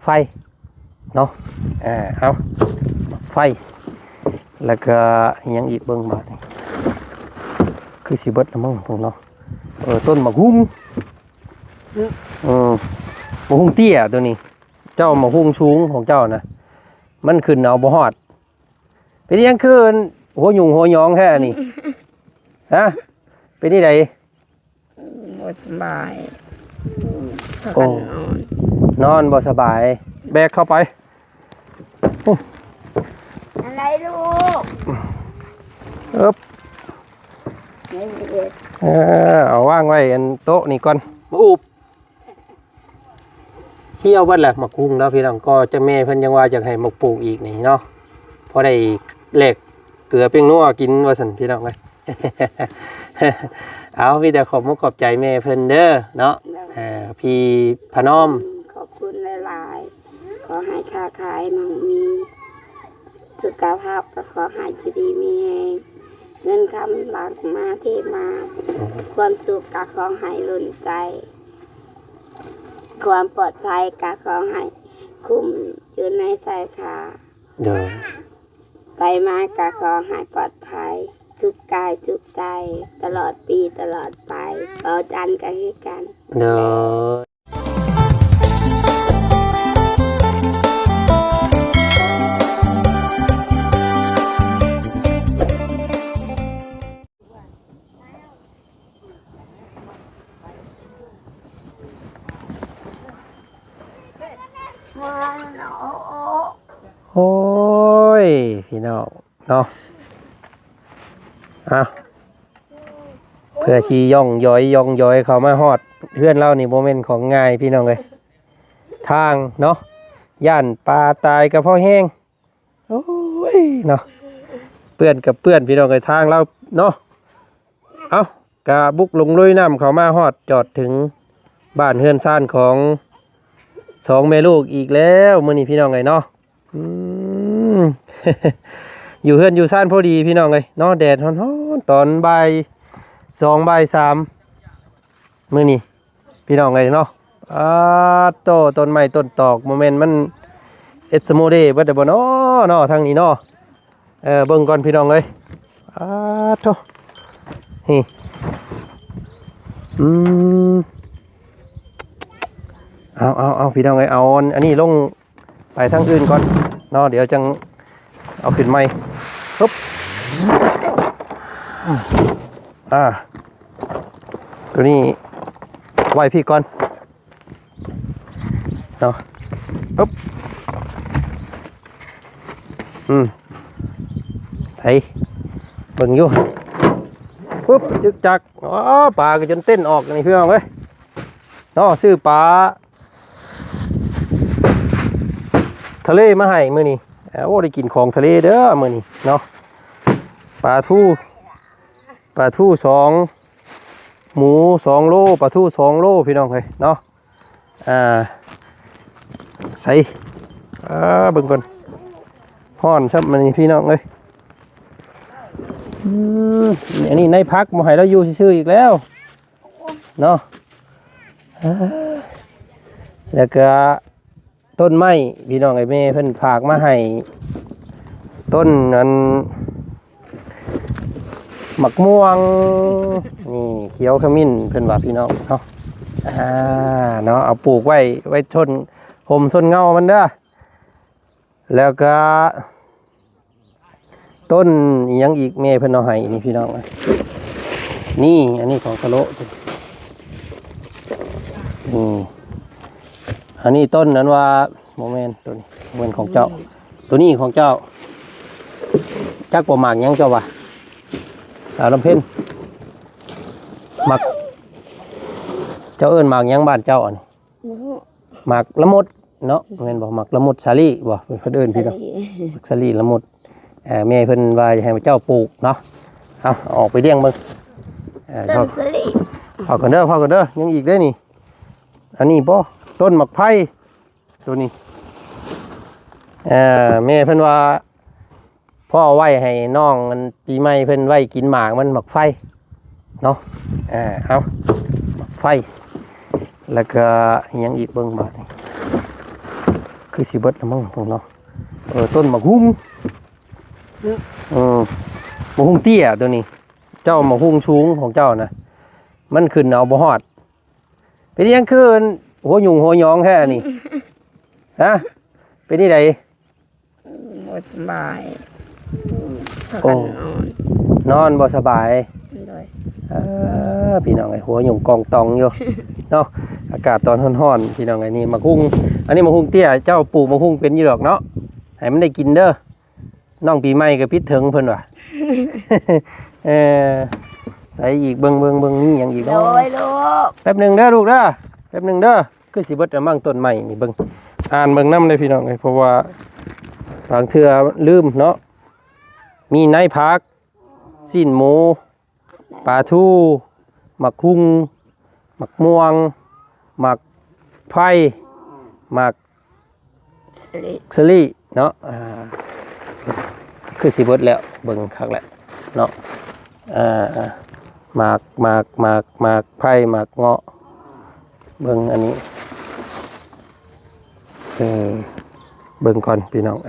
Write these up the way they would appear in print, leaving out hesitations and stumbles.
ไฟเนาะเอาไฟแล้วก็ยังอีกเบิ่งบาดนี่คือสิเบิดละมั้งพวกเนาะต้นมะฮุ่งมะฮุ่งเตี้ยตัวนี้เจ้ามะฮุ่งสูงของเจ้านะมันขึ้นเอาบ่ฮอดเป็นยังคือหัวยุงหัวยองแท้นี่ฮะเป็นนี่ไดบ่สบายนอนบ่สบายแบกเข้าไปอะไรลูกเอาว่างไว้อันโต๊ะนี่ก่อนมาอุบเหี่ยวบัดแหละมากุ้งแล้วพี่น้องก็จะแม่เพิ่นยังว่าจะให้มาปลูกอีกนี่เนาะพอได้แลกเกลือเปียงนัวกินว่าซั่นพี่น้องเอ้ยเอามีแต่ขอบใจแม่เพิ่นเด้อเนาะพี่พนอมขอบคุณหลายๆขอให้ค้าขายมั่งมีสุขภาพก็ขอให้อยู่ดีมีแรงเงินคำหลักมาเทมาความสุขก็ขอให้ล้นใจความปลอดภัยก็ขอให้คุ้มอยู่ในสายขาเด้อไปมาก็ขอให้ปลอดภัยสุขกายสุขใจตลอดปีตลอดไปต่อจันกันให้กันเด้อโอ้ยพี่น้องเนาะเพื่อชี้ย่องย้อยเขามาฮอดเพื่อนเล่านี่โมเมนต์ของง่ายพี่น้องเลยทางเนาะย่านปลาตายกับพ่อแห้งโอ้ยเนาะเปื้อนกับเปื้อนพี่น้องเลยทางเราเนาะเอากะบุกลงลุยน้ำเขามาฮอดจอดถึงบ้านเฮือนซ่านของสองแม่ลูกอีกแล้วมื้อนี้พี่น้องเลยเนาะอยู่เฮือนอยู่ซ่านพอดีพี่น้องเลยเนาะแดดร้อนๆตอนบ่าย2บ่าย3มื้อนี้พี่น้องเลยเนาะต้นไม้ต้นตอกโมเมนต์มันเอสโมเดย์บ่ได้บ่เนาะทางนี้เนาะเบิ่งก่อนพี่น้องเลยโตนี่เอาพี่น้องเลยเอาอันนี้ลงไปทางอื่นก่อนเนาะเดี๋ยวจังเอาขึ้นใหม่ปึ๊บตัวนี้ไว้พี่ก่อนเนาะปึ๊บไถเบิ่งอยู่ปึ๊บจึกจักปลาก็จนเต้นออกนี่พี่น้องเอ้ยเนาะซื้อปลาทะเลมาให้มื้อนี้โอ้ได้กินของทะเลเด้อมื้อนี้เนาะปลาทู2หมู2โลปลาทู2โลพี่น้องเอ้ยเนาะใส่เบิ่งก่อนฮ้อนซับมื้อนี้พี่น้องเอ้ยอันนี้ในพักบ่ให้เราอยู่ซื่อๆอีกแล้วเนาะแล้วก็ต้นไม้พี่น้องไอ้แม่เพิ่นฝากมาให้ต้นนั้นหมักม่วงนี่เขียวขมิ้นเพิ่นว่าพี่น้องเนาะเนาะเอาปลูกไว้ชนห่มส้นเงามันเด้อแล้วก็ต้นยังอีกแม่เพิ่นเอาให้นี่พี่น้องนี่อันนี้ของสโลอันนี้ต้นนั้นว่าโมเมนต์ตัวนี้เหมือนของเจ้าตัวนี้ของเจ้าจักบ่หมากยังเจ้าวะสาวลำเพ็ญหมากเจ้าเอิ้นหมากยังบ้านเจ้าอันหมากละมุดเนาะแม่นบ่หมากละมุดสาลี่บ่เพิ่นเอิ้นพี่น้องหมากสาลี่ละมุดแม่เพิ่นว่าให้เจ้าปลูกเนาะเอาออกไปเลี้ยงเบิ่งต้นสาลี่พอกันเด้อยังอีกได้นี่อันนี้บ่ต้นหมากไผ่ตัวนี้แม่เพิ่นว่าพ่อไว้ให้น้องมันปีใหม่เพิ่นไว้กินหมากมันหมากไฟเนาะเอาหมากไฟแล้วก็ยังอีกเบิ่งบาด คือสิเบิดแล้วมั้งพวกเนาะต้นมะฮุ่งมะฮุ่งเตี้ยตัวนี้เจ้ามะฮุ่งสูงของเจ้านะมันขึ้นเอาบ่ฮอดเป็นยังคือหัวยุงหัวยองแท้นี่ฮะเป็นนี่ใด บ่สบายพา โอ้ กันนอน นอนบ่สบาย โดย พี่น้องไอ้หัวยุงกองตองอยู่ เนาะอากาศตอนร้อนๆพี่น้องไอ้นี่มะฮุ่งอันนี้มะฮุ่งเตี้ยเจ้าปลูกมะฮุ่งเป็นอยู่ดอกเนาะให้มันได้กินเด้อน้องปีใหม่ก็พิดถึงเพิ่นว่ะ ใส่อีกเบิ่งนี่หยังอีก โด เนาะ ยลูก แป๊บหนึงเด้อลูกเด้อแป๊บหนึงเด้อคือสิเบิดอะมั่งต้นใหม่นี่เบิ่งอ่านเบิ่งนำเลยพี่น้องเอ้ยเพราะว่าบางเทื่อลืมเนาะมีในผักสิ้นหมูปลาทูหมักคุ้งหมักม่วงหมักไผ่หมัก สิริ เชอรี่เนาะคือสิเบิดแล้วเบิ่งคักแหละเนาะหมากไผ่หมากเงาะเบิ่งอันนี้เบิ่งก่อนพี่น้องไป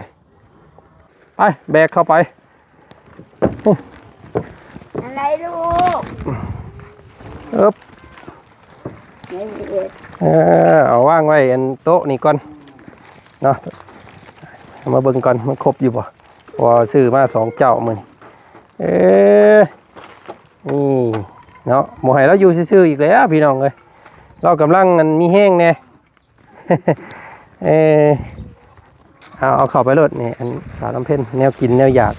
แบกเข้าไป อะไรลูก อึ๊บ ไม่มีเอ็ด เอาว่างไว้อันโต๊ะนี่ก่อนเนาะเอามาเบิ่งก่อนมันครบอยู่บ่พอซื้อมา2เจ้ามื้อนี้นี่เนาะบ่ให้เราอยู่ซื่อๆอีกแล้วพี่น้องเอ้ยเรากำลังอันมีแห้งแน่ เอาเข้าไปรถนี่อันสาวน้ำเพ็ญแนวกินแนวอยาก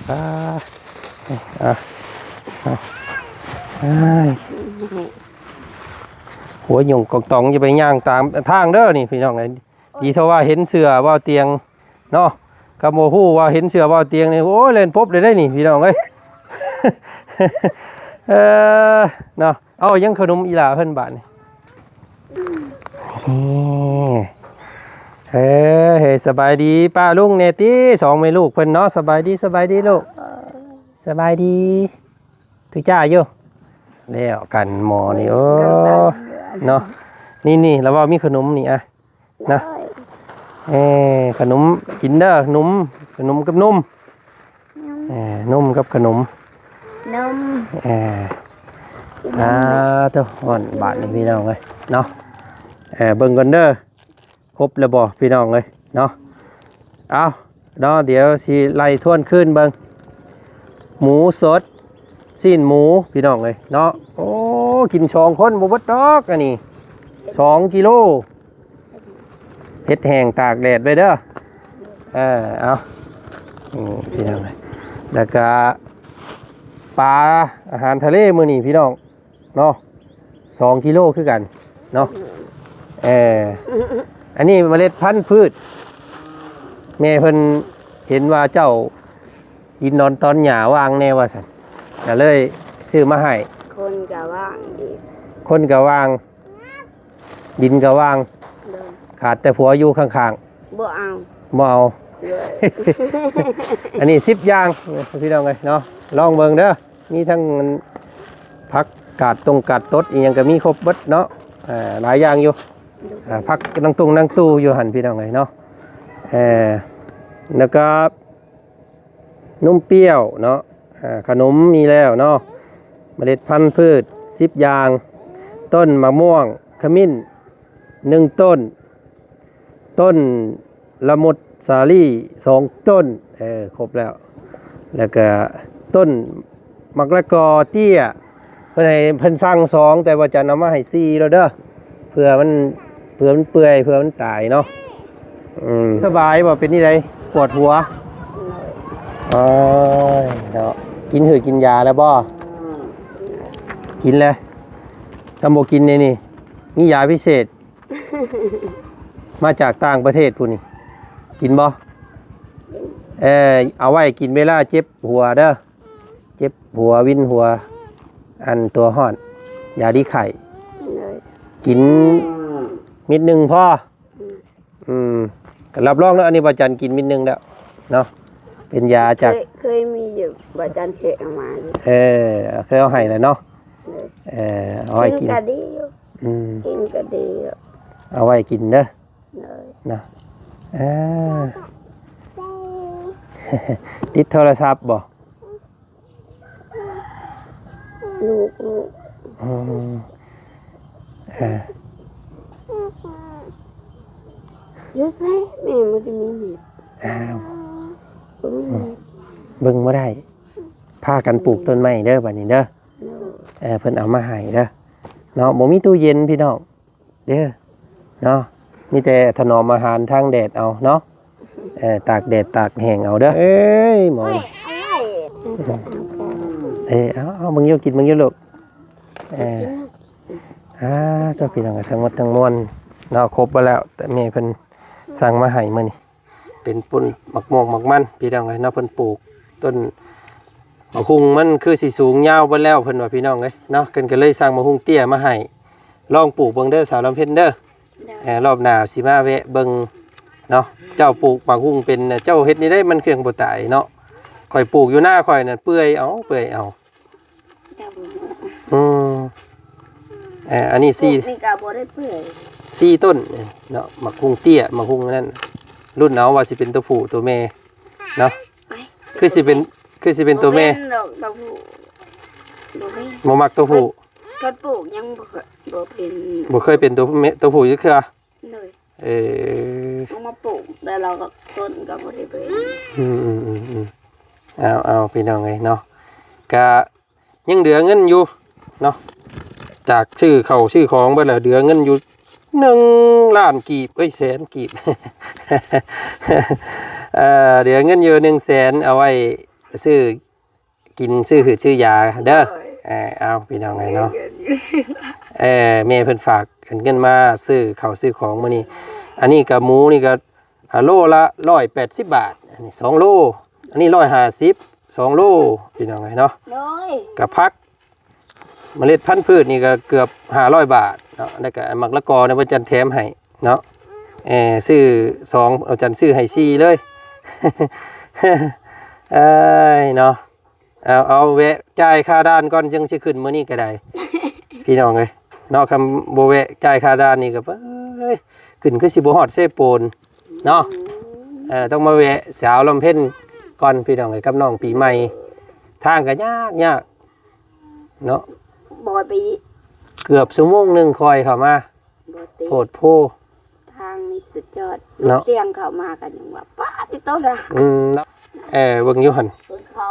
หัวหยงกองตองจะไปย่างตามทางเด้อนี่พี่น้องไอ้ดีเท่าว่าเห็นเสือว่าเตียงเนาะกับโมฮู้ว่าเห็นเสือว่าเตียงนี่โอ้ยเล่นพบเลยได้นี่พี่น้องเอ้ย เนาะเอายังขนมอีหลาเพิ่นบาทนี่เฮ้สบายดีป้าลุงเนตี้สองแม่ลูกเพิ่นเนาะสบายดีลูกสบายดีทุกจ้าอยู่แล้วกันหมอนี่โอ้เนาะนี่แล้วว่ามีขนมนี่อ่ะนะขนมกินเด้อขนมกับนมนมกับขนมนมเท่าอ่อนบาทนี่พี่น้องเลยเนาะเบิ่งก่อนเด้อครบแล้วบ่พี่น้องเลยเนาะเอาเนาะเดี๋ยวสิไล่ทวนขึ้นเบิ่งหมูสดสิ้นหมูพี่น้องเลยเนาะโอ้กิน2คนบ่เบิดดอกอันนี้2 กิโลเฮ็ดแห้งตากแดดไว้เด้อเอาพี่น้องเลยแล้วก็ปลาอาหารทะเลมื้อนี้พี่น้องเนาะ2 กิโลคือกันเนาะอันนี้เมล็ดพันธุ์พืชแม่เพิ่นเห็นว่าเจ้าดินนอนตอนหญ้าวางแน่ว่าซั่นก็เลยซื้อมาให้คนกะว่างดี คนก็วางดินก็วางขาดแต่ผัวอยู่ข้าง บ่เอา ๆบ่เอา อันนี้10อย่างพี่น้องเอ้ยเนาะลองเบิ่งเด้อมีทั้งผักกาดตดอีหยังก็มีครบเบิดเนาะหลายอย่างอยู่ผักนั่งตู้อยู่หั่นพี่น้องเอ้ยเนาะแล้วก็นมเปรี้ยวเนาะขนมมีแล้วเนาะเมล็ดพันธุ์พืช10อย่างต้นมะม่วงขมิ้น1ต้นละมุดสาลี่2ต้นครบแล้วก็ต้นมักละกอเตี้ยเพิ่นให้เพิ่นสั่ง2แต่ว่าจะนำมาให้4แล้วเด้อเพื่อมันเปื่อยเพื่อมันตายเนาะสบายบ่เป็นนี่ไดปวดหัวเนาะกินหืดกินยาแล้วบ่กินแล้วถ้าบ่กินนี่มียาพิเศษ มาจากต่างประเทศพุ่นนี่กินบ่เอาไว้กินเวลาเจ็บหัวเด้อเจ็บหัววินหัวอันตัวห้อนยาดีไข่กินมิดนึงพอรับรองแล้วอันนี้บาจันกินมิดนึงแล้วเนาะเป็นยาจากเคยมีอยู่บาจันเคยเอามาเคยเอาให้แล้วเนาะเอาไว้กินก็ดีอยู่กินก็ดีอยู่เอาไว้กินเด้อนะ อ่า ติดโทรศัพท์บ่ ลูก อืมอ่า อยู่ไสแม่บ่ได้มีเน็ต อ้าว บ่มีเน็ต เบิ่งบ่ได้พากันปลูกต้นไม้เด้อบัดนี้เด้อ โน้ เพิ่นเอามาให้เด้อเนาะบ่มีตู้เย็นพี่น้องเด้อเนาะมีแต่ถนอมอาหารทางแดดเอาเนาะตากแดดตากแห้งเอาเด้อเอ้ยหมอ เฮ้ย น อะไรจะเอากัน เอามึงอยู่กินมึงอยู่ลูกก็พี่น้องทั้งหมดทั้งมวลเนาะครบไปแล้วแต่แม่เพิ่นสั่งมาให้มื้อนี้เป็นปุ่นหมักม่วงหมักมันพี่น้องเอ้ยเนาะเพิ่นปลูกต้นมะฮุงมันคือสิสูงยาวเบิดแล้วเพิ่นว่าพี่น้องเอ้ยเนาะเพิ่นก็เลยสั่งมะฮุงเตี้ยมาให้ลองปลูกเบิ่งเด้อสาวลำเพ็ญเด้อรอบหน้าสิมาแวะเบิ่งเนาะเจ้าปลูกมะฮุงเป็นเจ้าเฮ็ดนี่ได้มันเครื่องบ่ตายเนาะข่อยปลูกอยู่หน้าข่อยนั่นเปื่อยเอาอืมอันนี้นี่ก็บ่ได้เปื่อย 4ต้นเนาะมะฮุงเตี้ยมะฮุงนั่นรุ่นเอาว่าสิเป็นตัวผู้ตัวแม่เนาะคือสิเป็นตัวแม่ตัวผู้บ่เป็น บ่มักตัวผู้ ก็ปลูกยังบ่เป็น บ่เคยเป็นตัวแม่ตัวผู้จักเทื่อ เลย เอา มาปลูกแต่เราก็ต้นก็บ่ได้เป็น เอาพี่น้องไงเนาะก็ยังเหลือเงินอยู่เนาะจากชื่อเขาชื่อของไปแล้วเหลือเงินอยู่1 ล้านกีบแสนกีบ เหลือเงินอยู่100,000เอาไว้ซื้อกินซื้อหืดซื้อยาเด้อเอาพี่น้องไงเนาะแม่เพิ่นฝากเงินมาซื้อข้าวซื้อของมื้อนี้อันนี้กับหมูนี่ก็โลละ180 บาทอันนี้2 โลอันนี้150 2 โลพี่น้องไงเนาะกับพักเมล็ดพันธุ์พืชนี่ก็เกือบ500 บาทเนาะแล้วก็มักละกอเนี่ยเพิ่นจัดแถมให้เนาะซื้อ2เอาจันซื้อให้4เลย เนาะเอาแวะจ่ายค่าด้านก่อนจึงสิขึ้นมื้อนี้ก็ได้ พี่น้องเอ้ยเนาะคำบ่แวะจ่ายค่าด้านนี่ก็ขึ้นคือสิบ่ฮอดเซโปนเนาะต้องมาแวะสาวลำเพ็ญก่อนพี่น้องเอ้ยกับน้องปีใหม่ทางก็ยากเนาะ บ่ติ เกือบชั่วโมงนึงคอยเข้ามา บ่ติ โพดโพ ทางนี้สุดยอด เนาะ เตียงเข้ามากันยังว่าป้าติโตซะ เนาะเบิ่งอยู่หั่น คนเขา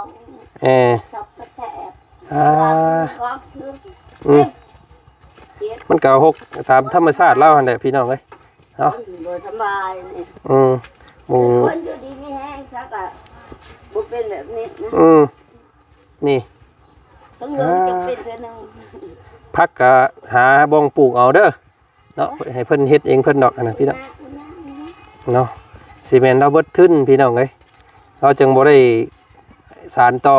ชอบกระแสบ ของคือ มันก็หกตามธรรมชาติแล้วหั่นแหละพี่น้องเอ้ยเนาะ บ่สบายนี่ หมู่ คนอยู่ดีมีแห้งซักอ่ะบ่เป็นแบบนี้นะ นี่ ทั้งเงินจะเป็นเท่านึง พักก็หาบ้องปลูกเอาเด้อเนาะให้เพิ่นเฮ็ดเองเพิ่นดอกอันนั้นพี่น้องเนาะซีเมนต์เราเบิดทึ้นพี่น้องเอ้ยเราจึงบ่ได้สานต่อ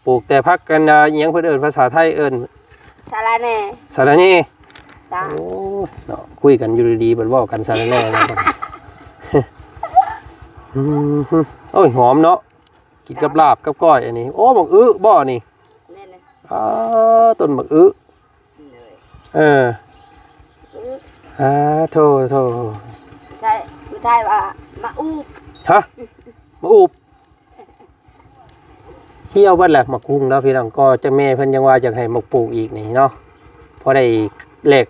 ปลูกแต่พักกันอิหยังเพิ่นเอิ้นภาษาไทยเอิ้น สาระแน่ สาระแหน่ จ้า โอ้เนาะคุยกันอยู่ดีๆเพิ่นเว้ากันสาระแหน่นะโอ้ยหอมเนาะกินกับลาบกับก้อยอันนี้โอ้บักอึบ่นี่ นี่นะ ต้นบักอึโทใช่ผู้ชายว่ามาอูบ ฮะมาอูบเที่ยวเบิดแหละมากุ้งแล้วพี่น้องก็จะแม่เพิ่นยังว่าจะให้มาปลูกอีกนี่เนาะพอได้แลก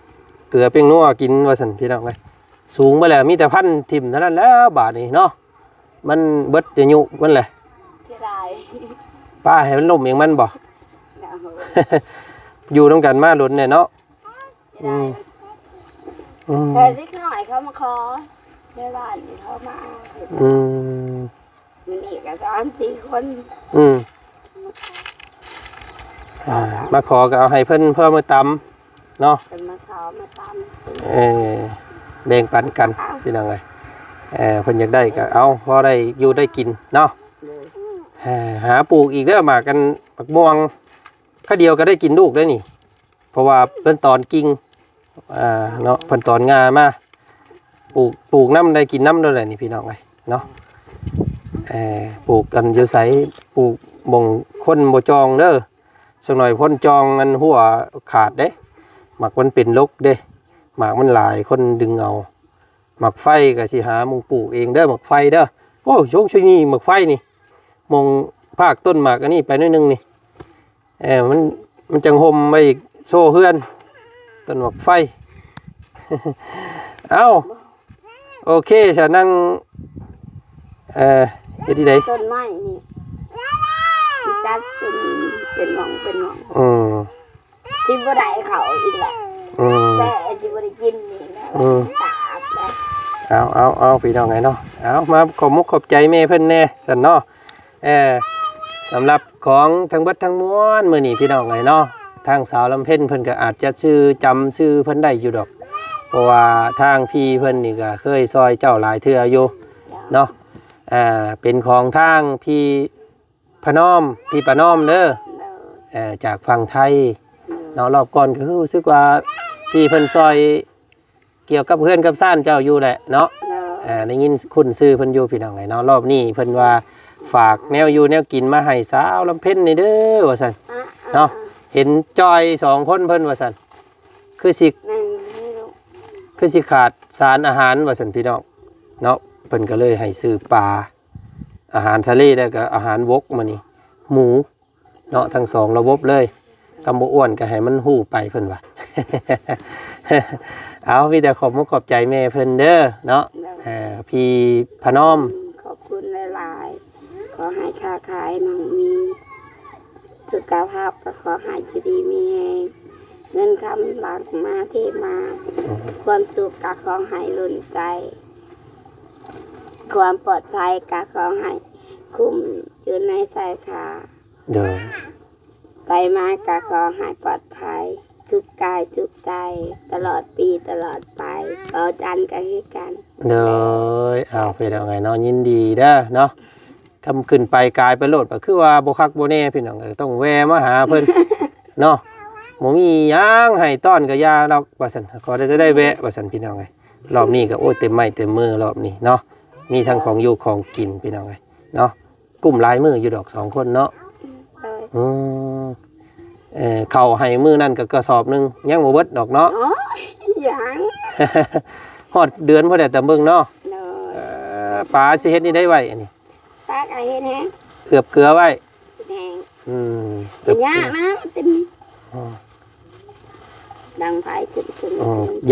เกลือเปียงนัวกินว่าซั่นพี่น้องเอ้ยสูงไปแล้วมีแต่พันธุ์ถิ่มเท่านั้นแล้วบาทนี่เนาะมันเบิดอายุมันแหละ เสียดาย ป้าให้มันล่มเองมันบ่ อยู่นำกันมาล้นเนี่ยเนาะ เสียดายแต่ที่หน่อยเขามาขอแม่บ้านนี่เขามามันอีกก็3-4 คน มาขอก็เอาให้เพิ่นเพิ่มมาตำเนาะ เป็นมาขอมาตาม แบ่งปันกันพี่น้องเอ้ยเพิ่นอยากได้ก็เอาพอได้อยู่ได้กินเนาะหาปลูกอีกเด้อมากันปักม่วงข้าเดียวก็ได้กินลูกได้นี่เพราะว่าเพิ่นตอนกิ่งเนาะเพิ่นตอนงามาปลูกน้ำได้กินน้ำด้วยแหละนี่พี่น้องเอ้ยเนาะปลูกกันอยู่ไสปลูกบ่งคนบ่จองเด้อสักหน่อยพ้นจองมันหัวขาดเด้หมากมันเป็นลกเด้หมากมันหลายคนดึงเอา หมักไฟก็สิหาหมู่ปลูกเองเด้อหมักไฟเด้อโอ้ยงช่วยนี่หมักไฟนี่มองภาคต้นหมากอันนี้ไปหน่อยนึงนี่มันจังห่มไปอีกโซ่เฮือนต้นหมักไฟ เอ้าโอเคฉันนั่งเฮ็ดที่ใด ต้นไม้นี่สิจัดเป็นหม่องสิบ่ได้เข้าอีกแหละแต่สิบ่ได้กินนี่แหละตากแล้วเอาพี่น้องไงเนาะเอามาขอบมุกขอบใจแม่เพิ่นแน่สันเนาะสำหรับของทั้งเบิดทั้งมวลมื้อนี้พี่น้องไงเนาะทางสาวลำเพ็ญเพิ่นก็อาจจะจำชื่อเพิ่นได้อยู่ดอกเพราะว่าทางพี่เพิ่นนี่ก็เคยซอยเจ้าหลายเทื่ออยู่เนาะเป็นของทางพี่พนอมพี่ปะน้อมเด้อจากฝั่งไทยเนาะรอบก่อนก็รู้สึกว่าพี่เพิ่นซอยเกี่ยวกับเพื่อนกับซ่านเจ้าอยู่แหละเนาะได้ยินคุณซื้อเพิ่นอยู่พี่น้องไงเนาะรอบนี้เพิ่นว่าฝากแนวอยู่แนวกินมาให้สาวลำเพ็ญนี่เด้อว่าซั่นเนาะเห็นจอย2คนเพิ่นว่าซั่นคือสิขาดสารอาหารว่าซั่นพี่น้องเนาะเพิ่นก็เลยให้ซื้อปลาอาหารทะเลแล้วก็อาหารวกมานี่หมูเนาะทั้ง2ระบบเลยกำบ่อ้วนก็ให้มันหู้ไปเพิ่นว่า เอาพี่แต่ขอบใจแม่เพิ่นเด้อเนาะพี่พนอมขอบคุณหลายๆขอให้ค้าขายมั่งมีสุขภาพก็ขอให้อยู่ดีมีแรงเงินคำหลังมาเทมาความสุขก็ขอให้ล้นใจความปลอดภัยก็ขอให้คุ้มอยู่ในสายขาเด้อไปมาก็ขอให้ปลอดภัยสุขกายสุขใจตลอดปีตลอดไปต่อจันกันให้กันเด้อเอาไปเอาไงเนาะยินดีเด้อเนาะคำขึ้นไปกายไปโลดก็คือว่าบ่คักบ่แน่พี่น้องต้องแวะมาหาเพิ่นเนาะบ่มีหยังให้ต้อนก็ยาดอกว่าซั่นก็ได้แวะว่าซั่นพี่น้องเอ้ยรอบนี้ก็โอ้ยเต็มไม้เต็มมือรอบนี้เนาะมีทั้งของอยู่ของกินพี่น้องเอ้ยเนาะกุ้มหลายมืออยู่ดอก2คนเนาะเข้าให้มือนั่นก็กระสอบนึงยังบ่เบิดดอกเนาะยังฮอดเดือนพอได้แต่เบิ่งเนาะปลาสิเฮ็ดนี่ได้ไว้อันนี้ปลาก็เฮ็ดแฮงเกลือไว้แฮงเป็นยากนะมันเป็นดังไฟขึ้น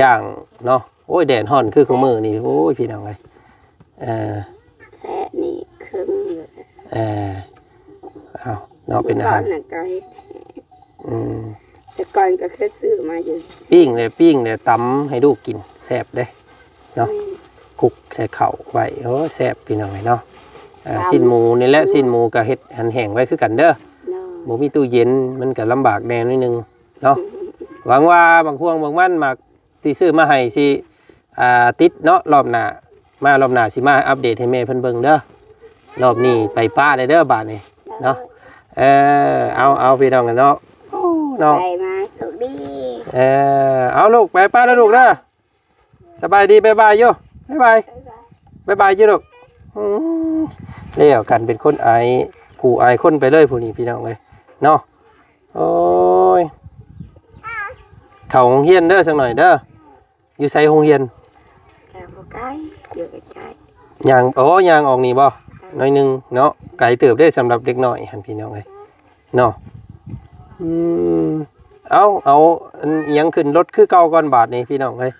ย่างเนาะโอ้ยแดดฮ้อนคือของมื้อนี่โอ้ยพี่น้องเอ้ยแซ่นี่ครึ่งเอาเนาะเป็นอาหารแต่ก่อนก็เคยซื้อมาอยู่ปิ้งเลยตำให้ลูกกินแซ่บเด้เนาะคุกใส่ข้าวไว้โอ้แซ่บพี่น้องเนาะสิ้นหมูนี่แหละสิ้นหมูก็เฮ็ดหั่นแห้งไว้คือกันเด้อบ่มีตู้เย็นมันก็ลำบากแน่นิดนึงเนาะหวังว่าบางพวงบางมันมากสิซื้อมาให้สิติดเนาะรอบหน้าสิมาอัปเดตให้แม่เพิ่นเบิ่งเด้อรอบนี้ไปป้าได้เด้อบาดนี้เนาะเอาพี่น้องกันเนาะเนาะไปมาสุขดีเอาลูกไปป้าแล้วลูกเด้อสบายดีบ๊ายบายอยู่บ๊ายบายอยู่ลูกเลี้ยวกันเป็นคนไอผู้ไอคนไปเลยผู้นี้พี่น้องเลยเนาะโอ้ยเข่าโรงเรียนเด้อสักหน่อยเด้ออยู่ใส่โรงเรียนใกล้อยู่ใกล้ยางออกนี่บ่น้อยนึงเนาะไก่เติบได้สำหรับเด็กน้อยหันพี่น้องเลยเนาะเอายังขึ้นรถคือเก่าก่อนบาทนี่พี่น้องเลย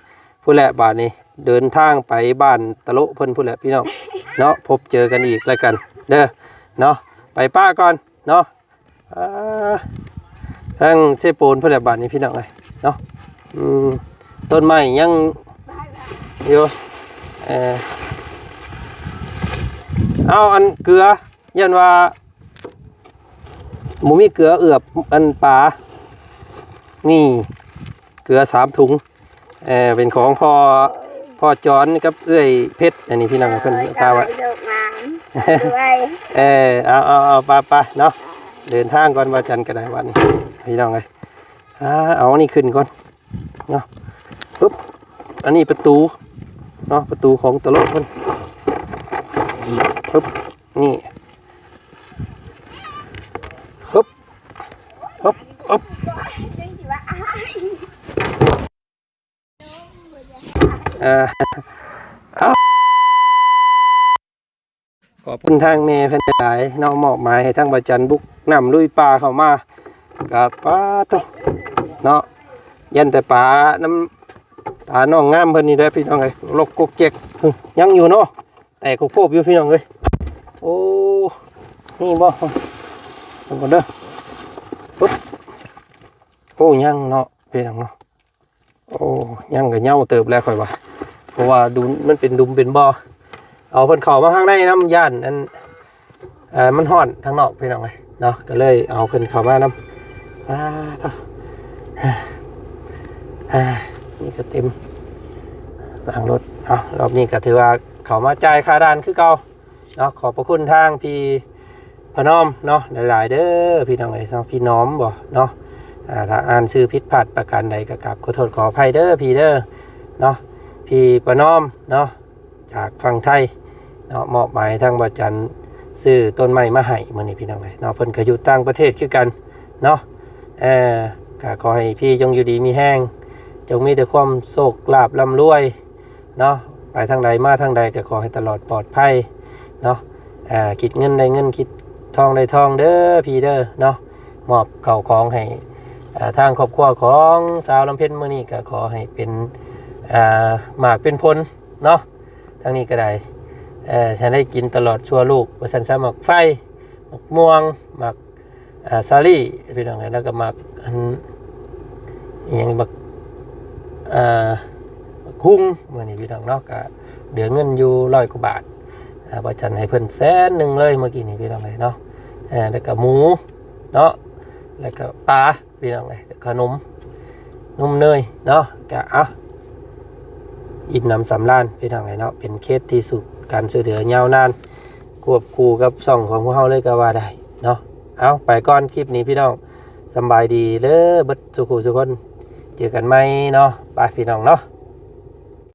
ผู้แหละบาทนี่เดินทางไปบ้านตะโลเพิ่นผู้แหละพี่น้องเนาะพบเจอกันอีกแล้วกันเด้อเนาะไปป้าก่อนเนาะทั้งเชโปนผู้แหละบาทนี่พี่น้องเลยเนาะต้นไม้ยังอยู่เอาอันเกลือยันว่าหมูมีเกลือเอือบอันปลานี่เกลือ3 ถุงเป็นของพ่อจอนกับเอื้อยเพชรอันนี้พี่น้องเพิ่นพาไว้เอาไปเนาะเดินทางก่อนวันจันทร์ก็ได้วันนี้พี่น้องเลยเอานี่ขึ้นก่อนเนาะปุ๊บอันนี้ประตูเนาะประตูของตลกเพิ่นปุ๊บนี่ปุ๊บ ขอบคุณทางเมย์เพิ่นหลายเนาะมอบหมายให้ทางบ่จันบุกน้ำลุยปลาเข้ามากับปลาโตเนาะยันแต่ปลาน้ำปลาน้องงามเพิ่นนี่ได้อพี่น้องเอ้ยลกกกเจ็กยังอยู่เนาะแต่โคบอยู่พี่น้องเอ้ยโอ้นี่บ่ลงก่อนเด้อปุ๊บโอ้ยังเนาะพี่น้องเนาะโอ้ยังก็เหงาเติบแล้วค่อยว่าเพราะว่าดูมันเป็นดุมเป็นบ่อเอาเพิ่นเข้ามาข้างในน้ำย่านอันมันฮ้อนทางนอกพี่น้องเอ้ยเนาะก็เลยเอาเพิ่นเข้ามาน้ำเท่านี่ก็เต็มหลังรถรอบนี้ก็ถือว่าเขามาจ่ายค่าด่านคือเก่าเนาะขอบพระคุณทางพี่พนอมเนาะหลายๆเด้อพี่น้องเอ้ยเนาะพี่น้อมบ่เนาะถ้าอ่านชื่อผิดพลาดประการใดก็กราบขอโทษขออภัยเด้อพี่เด้อเนาะพี่พนอมเนาะจากฝั่งไทยเนาะมอบหมายทางบ่จันซื้อต้นไม้มาให้มื้อนี้พี่น้องเอ้ยเนาะเพิ่นก็อยู่ต่างประเทศคือกันเนาะก็ขอให้พี่จงอยู่ดีมีแห้งจงมีแต่ความโชคลาภร่ำรวยเนาะไปทางใดมาทางใดก็ขอให้ตลอดปลอดภัยเนาะคิดเงินได้เงินคิดทองได้ทองเด้อพี่เด้อเนาะมอบเก่าของให้ทางครอบครัวของสาวลำเพ็ญมื้อนี้ก็ขอให้เป็นหมากเป็นผลเนาะทางนี้ก็ได้ฉันได้กินตลอดชั่วลูกว่าฉันสมักไฟหมักม่วงหมักซาลี่พี่น้องแล้วก็หมักอันอย่างหมักกุ้งมื้อนี้พี่น้องเนาะก็เหลือเงินอยู่100 กว่าบาทว่าฉันให้เพิ่น100,000เลยเมื่อกี้นี้พี่น้องเลยเนาะแล้วก็หมูเนาะแล้วก็ปลาพี่น้องเลยขนมนมเนยเนาะก็อิ่มน้ำสำราญพี่น้องเลยเนาะเป็นเคสที่สุดการช่วยเหลือยาวนานควบคู่กับช่องของพวกเราเลยก็ว่าได้เนาะเอาไปก่อนคลิปนี้พี่น้องสบายดีเด้อเบิดสุขุสุคนเจอกันไหมเนาะไปพี่น้องเนาะ